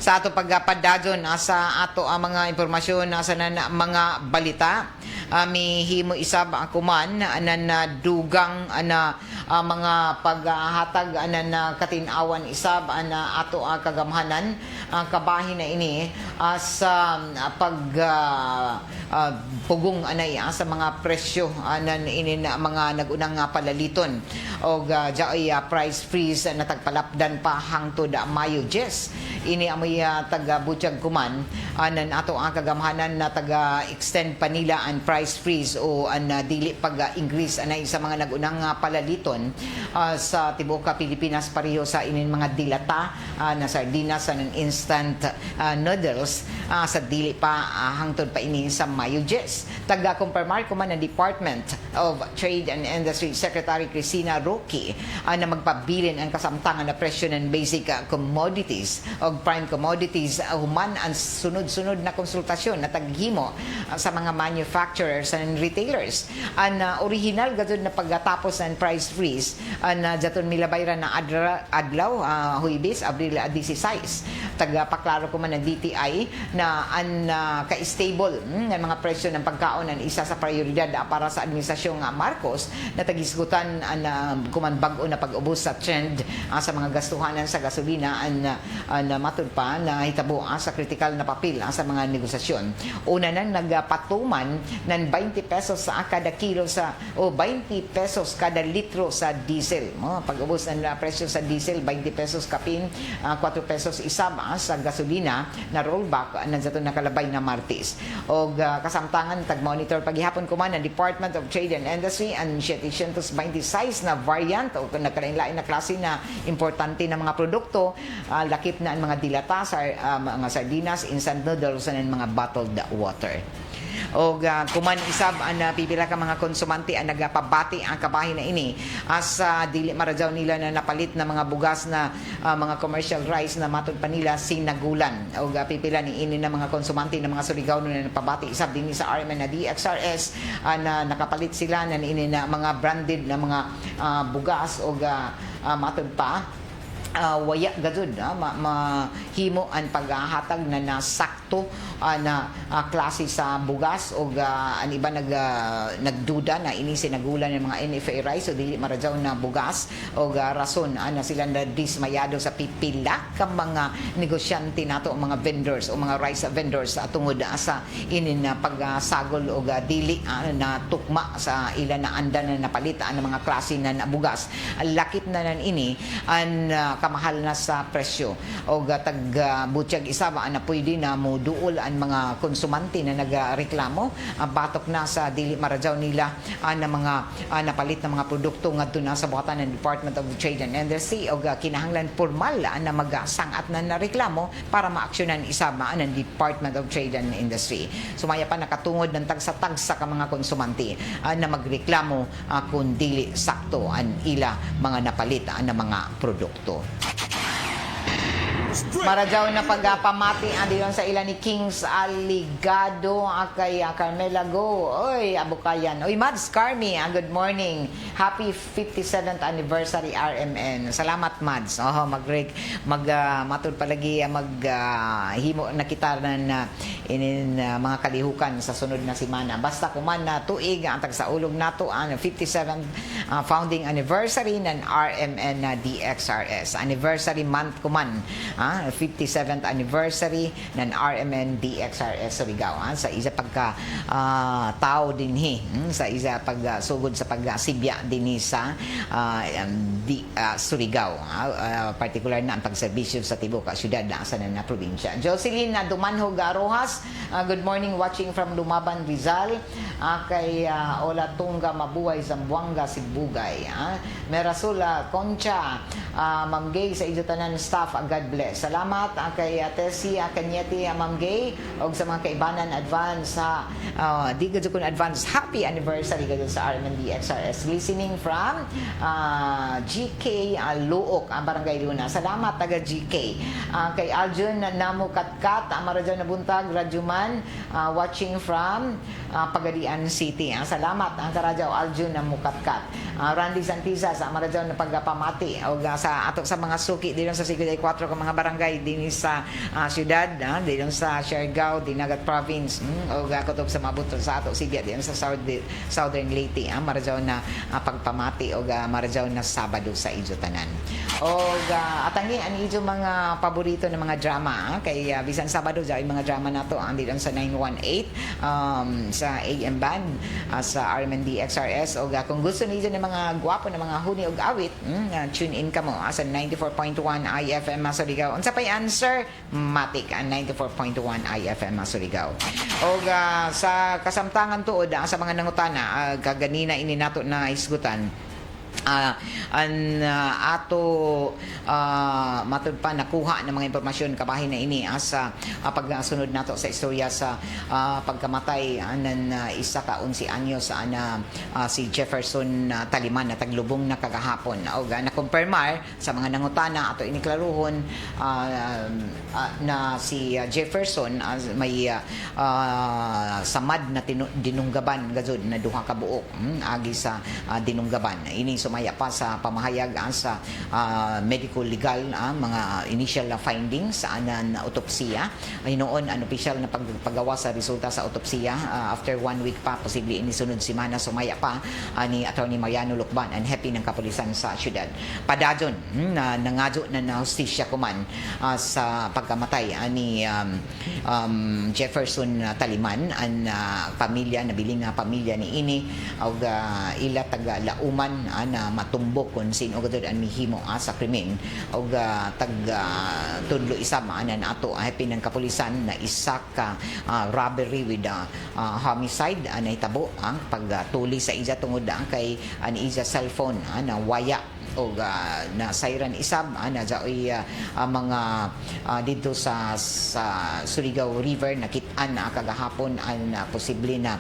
Sa ato pagpadadyon sa ato ang mga impormasyon sa mga balita, mihimo isab akuman na nadugang na mga paghatag na katinawan isab na ato kagamhanan kabahin na ini sa pugong anay sa mga presyo na ini na mga nagunang palaliton o jaoy price freeze na tagpalapdan pa hangtod Mayo 10. Ini amoy taga-Butchag kuman nan ato ang kagamhanan na taga-extend pa nila ang price freeze o ang dili pag-increase anay sa mga nagunang palaliton sa tibuok Pilipinas pareho sa inin mga dilata na sardinas sa instant noodles sa dili pa hangtod pa ini sa Mayo 10. Taga-kumpirmar kuman ang Department of Trade and Industry Secretary Cristina Roque na magpabilin ang kasamtangan na presyo ng basic commodities o prime commodities human ang sunod-sunod na konsultasyon na taghimo sa mga manufacturers and retailers. Ang original gadud na pagtatapos ng price freeze na jaton milabayran na adlaw Huwebes, Abril 16. Taga-paklaro ko man ng DTI na ang ka-stable ng mga presyo ng pagkaon ang isa sa prioridad para sa administrasyong Marcos na tagisgutan kuman bag-o na pag-ubos sa trend sa mga gastuhanan sa gasolina na matud pa na hitabo sa kritikal na papel sa mga negosasyon. Una nang nagpatuman ng 20 pesos sa kada kilo sa o 20 pesos kada litro sa diesel. Pag-ubos ng presyo sa diesel 20 pesos kapin, 4 pesos isab sa gasolina na rollback na zato nakalabay na Martes. O kasamtangan tag-monitor paghihapon kuman ng Department of Trade and Industry ang 726 na variant o nagkalain-lain na klase na importante na mga produkto, lakip na ang mga dilata sa mga sardinas, instant noodles and mga bottled water. O kuman isab ang pipila ka mga konsumante ang nagapabati ang kabahin na ini sa dili maradyaw nila na napalit na mga bugas na mga commercial rice na matud pa nila sinagulan. O pipila ni ini na mga konsumante na mga Surigao na napabati isab din sa RMN na DXRS na nakapalit sila na ini na mga branded na mga bugas o matud pa waya gadud mahimo ang paghahatag na nasakto na klase sa bugas o ang iba nagduda na ini sinagulan ng mga NFA rice o dili maradyaw na bugas o rason na sila na dismayado sa pipila ka mga negosyante nato mga vendors o mga rice vendors tungod sa ini na pagsagol o dili na tukma sa ilan na andan na napalit ng mga klase na bugas. Lakip na nan ini ang kamahal na sa presyo o tag-Butchag isaba na pwede na muduol ang mga konsumante na nagreklamo batok na sa dili maradyaw nila na mga napalit na mga produkto ngadto na sa buhatan ng Department of Trade and Industry o kinahanglan formal na magasangat na reklamo para maaksyonan isaba ng Department of Trade and Industry. Sumaya pa nakatungod ng tagsa-tagsa ka mga konsumante na magreklamo kung dili sakto ang ila mga napalit na mga produkto. Marajaw na pagpamati adiyon sa ilan ni Kings Aligado kay Carmela Go. Oy, abukayan. Oy, Mads Carmi, good morning. Happy 57th anniversary RMN. Salamat, Mads. Matud palagi himo na kita na inin mga kalihukan sa sunod na semana. Basta kuman na tuig ang tagsaulog nato ang 57th founding anniversary ng RMN na DXRS. Anniversary month kuman. 57th anniversary ng RMN DXRS Surigao. Sa isa pagka tao dinhi, sa isa pagsugod sa pagsibya dinhi sa Surigao. Particular na ang pagserbisyo sa tibuok syudad sa na probinsya. Jocelyn Dumanhog Rojas, good morning, watching from Lumaban, Rizal. Kay Olatunga Mabuhay, Zamboanga, Sibugay. Merasula Concha, Ma'am Gay sa idutanan staff, God bless. Salamat kay Tessie Kanyeti, Ma'am Gay, og sa mga kaibanan advance di gud kun advance happy anniversary gud sa RMN DXRS. Listening from GK Luok, ang Barangay Luna. Salamat taga GK. Kay Aljun Namo Katkat, Amarajan na Buntag, Radyoman, watching from Pagadian City. Salamat ang karadyaw Aljun Namo Katkat. Randy Santiza sa Amarajan na pagpamati og sa ato sa mga suki dito sa 54 ka mga barangay din sa syudad, dito sa Siargao, Dinagat Province, o kutob sa mabuto sa ato Sibya dito sa Southern Leyte, marajaw na pagpamati o marajaw na Sabado sa ijo tanan. O atangi ang ijo mga paborito ng mga drama, kay bisan Sabado dyan mga drama nato ang dito sa 918 sa AM band sa RMN DXRS. O kung gusto niyo ng mga gwapo na mga huni og awit, tune in ka mo sa 94.1 IFM Surigao. Unsa pay answer? Matik ang 94.1 IFM Surigao. O sa kasamtangan tuod sa mga nangutana, kaganina ini nato na isgutan. Ato matud pa nakuha ng mga impormasyon kabahin na ini sa pagsunod nato sa istorya sa pagkamatay ng isa ka 11 anyos si Jefferson Taliman na taglubong na kagahapon. O na-confirmar sa mga nangutana ato iniklaruhon na si Jefferson may samad na dinunggaban gazud na duha ka buok agi sa dinunggaban. Ini sumaya pa sa pamahayag sa medical legal mga initial findings sa autopsiya. Noon ang opisyal na paggawa sa resulta sa autopsiya after 1 week pa posible ini sunod semana sumaya pa ni Attorney Mariano Lucban ang happy ng kapulisan sa syudad. Padajon na nangadyo na hustisya kuman sa pagkamatay ni Jefferson Taliman ang pamilya nabiling pamilya ni ini og ila taga Lauman na matumbok kung sino gadud ang mihimo sa krimen og tag tudlo isab ato happy ng kapulisan na isa ka robbery with homicide na itabo ang pagtuli sa isa tungod kay ani isa cellphone na waya o na siren isab na jaoy mga dito sa Surigao River nakit-an na kagahapon ang posible na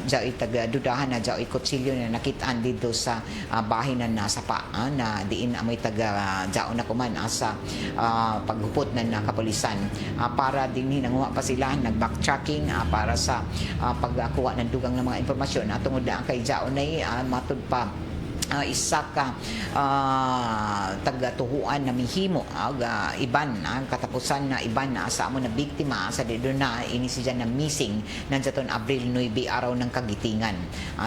jaoy tagadudahan na jaoy kutsilyo na nakit-an dito sa bahinan na sapa na diin amoy taga jaon na kuman sa paghupot na kapulisan para dinhi nanguha pa sila nag-backtracking para sa pagkuha ng dugang ng mga impormasyon tungod kay jaon ay matud pa isa ka tagatuhuan na mihimo iban katapusan na iban sa amo na biktima sa didon na inisijan na missing nandiyaton Abril 9 araw ng kagitingan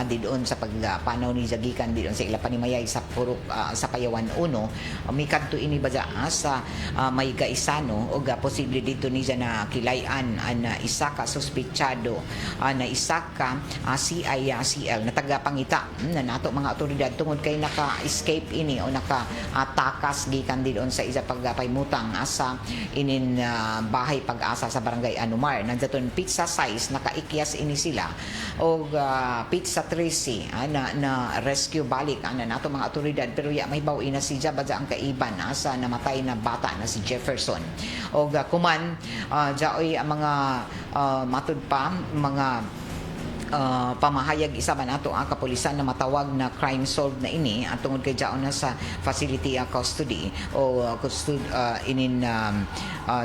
didon sa pagpanaw ni Jagikan didon sa Ilapan ni Mayay sa Purok sa Payawan 1 may kadto ini ba sa may gaisano o posible dito ni na kilayan na isa ka suspechado na isa ka CIL na tagapangita na nato mga otoridad tungod kay naka-escape ini o naka-takas gikan diyon sa isa pagpaymutang sa inin bahay Pag-asa sa Barangay Anumar. Nandiyaton pizza size nakaikyas ini sila o pizza 13 na rescue balik na nato mga otoridad pero may bawi na si Jabadja ang kaiban sa namatay na bata na si Jefferson. O kuman jaoy ang mga matud pa mga pamahayag isa man ato ang kapulisan na matawag na crime solved na ini at tungod kay jaon na sa facility custody o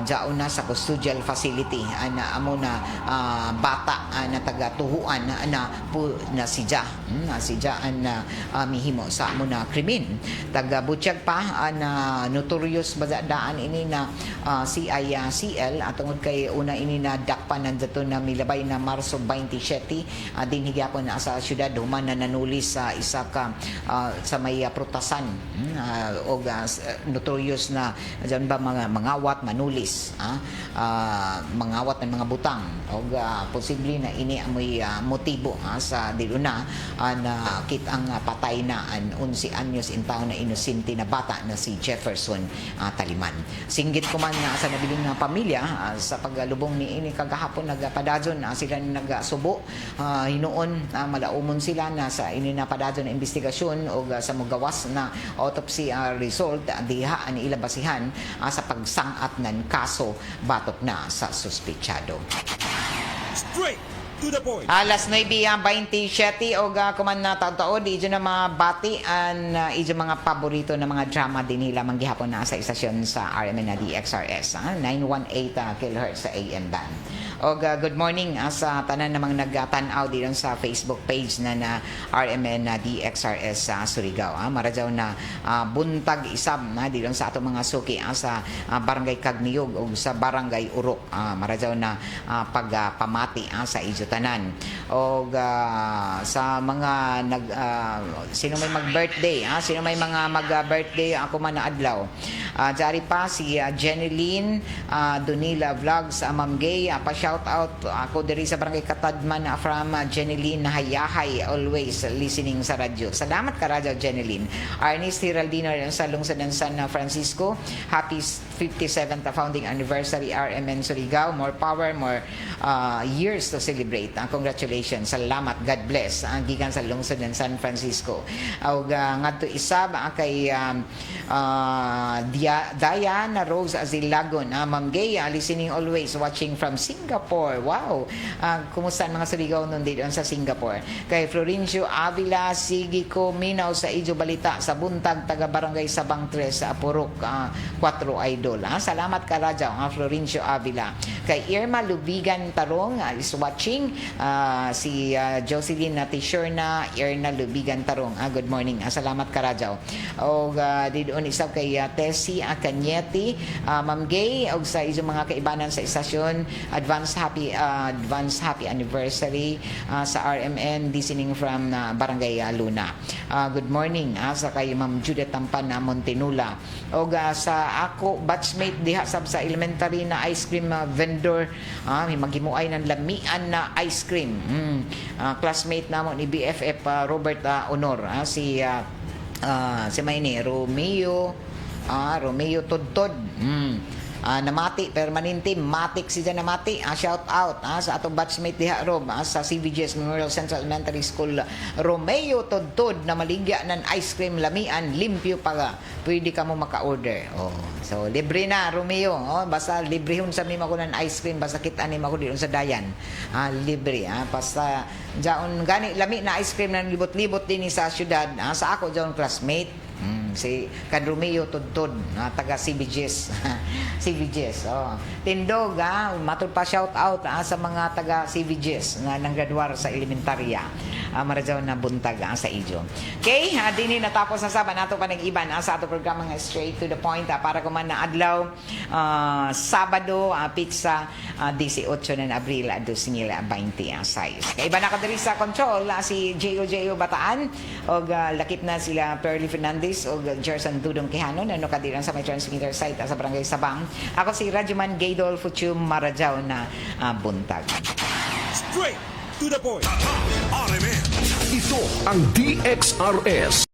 jaon na sa custodial facility na amo na bata na taga-tuhuan na sidya na mihimo sa amo na krimen taga-butyag pa na notorious badaan ini na CICL at tungod kay una ini na dakpan nandato na milabay na Marso 27 din higapon na sa syudad human na nanulis sa isa ka sa may prutasan o notorious na dyan ba mga mangawat manulis mangawat ng mga butang o posible na ini amoy motibo sa diluna na kitang patay na an 11 anyos in taon na inosente na bata na si Jefferson Taliman. Singgit ko man sa nabiling pamilya sa paglubong ni ini kagahapon nagpadadyon sila nagsubo hinoon malaumon sila na sa ini na padadyon na investigasyon o sa mugawas na autopsy result diha ani ilabasihan sa pagsang-at ng kaso batok na sa suspechado. Straight to the point. Alas 9:27 o kuman na taon di na mabati an mga paborito na mga drama din nila manggihapon na sa istasyon sa RMN na DXRS 918 kHz sa AM band. O good morning sa tanan namang nagtanaw dito sa Facebook page na RMN na DXRS sa Surigao. Maradyaw na buntag isab dito sa ato mga suki sa Barangay Kagniyog o sa Barangay Urok. Maradyaw na pagpamati sa Ijutanan. O sa mga sino may mag-birthday, sino may mga mag-birthday ako man na adlaw. Diari pa si Jeneline Donila Vlogs, Ma'am Gay, shout out ako diri sa Barangay Katadman from Jeneline Hayahay, always listening sa radyo. Salamat ka radyo Jeneline. Ernest Hiraldino sa lungsod ng San Francisco, happy 57th founding anniversary RMN Surigao. More power, more years to celebrate. Congratulations, salamat, God bless ang gikan sa lungsod ng San Francisco. Og ngadto isab kay Diana Rose Azilagon, Ma'am Gay, listening always, watching from Singapore. Wow! Kumusta ang mga Surigao nun dito sa Singapore? Kay Florencio Avila, Sigiko Minaw sa Ijo Balita, sa Buntag, taga Barangay Sabang 3 sa Purok 4 Idol. Salamat ka Raja, Florencio Avila. Kay Irma Lubigan Tarong is watching. Si Jocelyn Tishorna, Irna Lubigan Tarong. Good morning. Salamat ka Raja. O didon isab kay Tessie Canyeti, Ma'am Gay, og sa iso mga kaibanan sa istasyon, advance happy anniversary sa RMN listening from Barangay Luna. Good morning sa kay Ma'am Judith Tampan na Montenula. Og sa ako batchmate diha sa elementary na ice cream vendor, may maghimuay ng lamian na ice cream. Classmate namo ni BFF Robert Honor, si Mayni Romeo Tudtod. Namati permanente matik si namati. Shout out sa atong batchmate diha Rob sa CVGS Memorial Central Elementary School. Romeo Tudtod na maligya ng ice cream lamian, limpyo pa pwede ka mo maka-order. So libre na Romeo. Basta librehon sa mima ko ng ice cream, basta kita ni mako diyon sa Dayan. Libre basta jaon gani lami na ice cream na libot-libot din sa syudad. Sa ako jaon classmate si Kan Romeo Tudtod taga CBGS. CBGS. Tindog matud pa shout out sa mga taga CBGS na nanggraduar sa elementarya. Maradyaw na buntag sa Ijo. Okay, dinhi natapos na saban nato panag-iban sa ato programa nga straight to the point para kuman na adlaw Sabado pizza 18 na Abril 2026. Kay iba na kadiri sa control si J.O. Bataan og lakip na sila Perly Fernandez og Jerson Dudong Quijano na kadiran sa may transmitter site sa Barangay Sabang. Ako si Rajuman Gaydol Fuchum Maradyaw na buntag. Straight to the point. RMN. Ito ang DXRS.